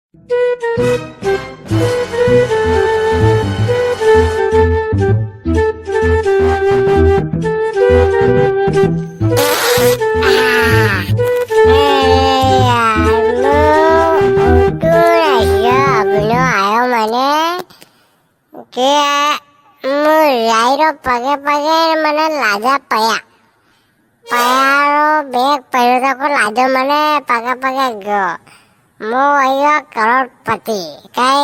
પગે પગે મને લાજા પયા પયારો બેગ પડ્યો તો લાજો મને પગે પગે ગયો મો અહીંયા કરોડપતિ કઈ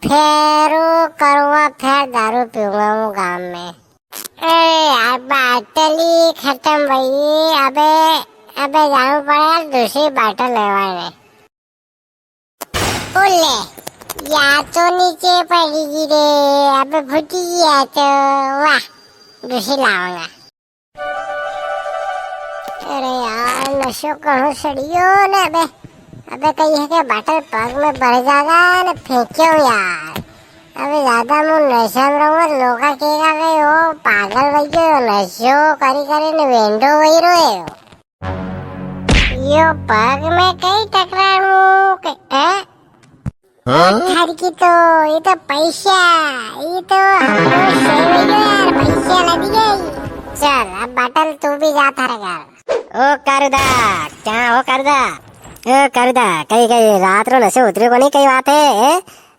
फेरू करूँगा फिर दारू पीऊंगा वो गांव में। यार बाटली खत्म भई अबे अबे जाना पड़ेगा दूसरी बाटल लेवाने। बोले या तो नीचे पड़ेगी रे अबे फूटी या तो वाह दूसरी लाऊंगा। अरे यार नशो कहाँ सड़ियो ने अबे कहीं है कि बाटल पग में भर जाएगा ने फेंक्यो यार। अबे ज्यादा मुँह नशा में रहूँगा लोग कहेगा कि वो पागल वही गयो नशो करी ने वेंडो वही रोए यो पग में कई टकराऊं की तो ये तो पैसा ये तो यार पैसा लग गई। चल अब बाटल तू भी जाता रहेगा। ओ करदा क्या हो करदा करदा कई कई रात रो नशे उतरे को नहीं कई बात है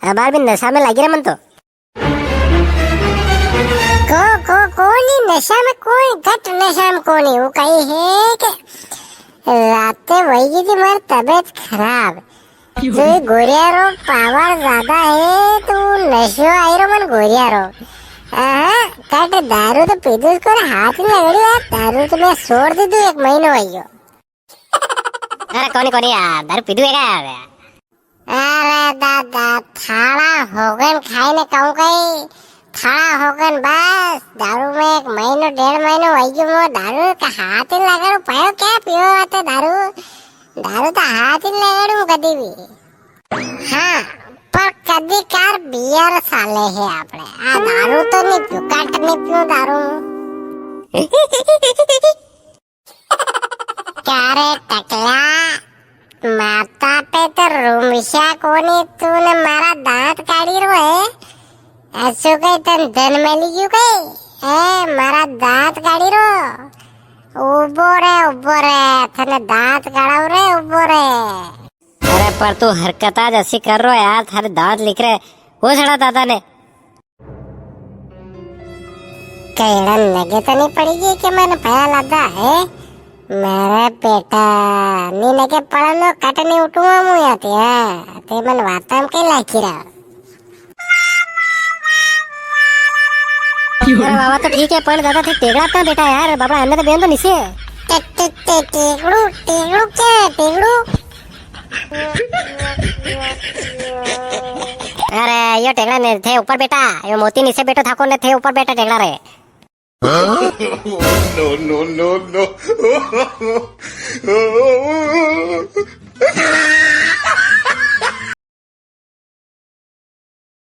अबार भी नशा में लगी रे मन तो कोनी नशा में कोई घट नशा में कोनी वो कही है कि रात वही की थी मेरी तबीयत खराब जो गोरिया रो पावर ज्यादा है तो नशो आई रो मन गोरिया रो कट दारू तो पीदू उसको हाथ में लगड़ी है दारू तो मैं छोड़ दी तू 1 महीना वही अरे कोनी यार दारू पीदू है क्या अरे दादा थाला होगन खाई ने कहूँ कहीं थाला होगन बस दारू में 1 महीना 1.5 महीना वही जो वो दारू का हाथ ही लगाड़ू पायो क्या पियो आते दारू तो हाथ ही लगाड़ू कभी भी हाँ पर कभी कार बियर साले है आपने दारू तो नहीं पियो काट नहीं पियो दारू क्या रे टकला माता पे तो रूमिशा कोनी तूने मारा दांत काढ़ी रो है ऐसो कहीं तन धन में ली कहीं मारा दांत काढ़ी रो उबो रे थने दांत काढ़ाओ रे उबो रे। अरे पर तू हरकत आज ऐसी कर रो यार थारे दांत लिख रहे वो छड़ा दादा ने कहना लगे तो नहीं पड़ेगी कि मैंने पया लादा है मेरे बेटा नीने के पढ़लो कट नहीं उठूंगा मुँह आती है ते मन वार्ता में कहीं लाइकी रहा। अरे बाबा तो ठीक है पर दादा थे टेगड़ा था बेटा यार बाबा अन्य तो बेन तो निसे टेगड़ू क्या टेगड़ू अरे ये टेगड़ा नहीं थे ऊपर बेटा ये मोती नीचे बेटो था कौन थे ऊपर बेटा टेगड़ा रहे no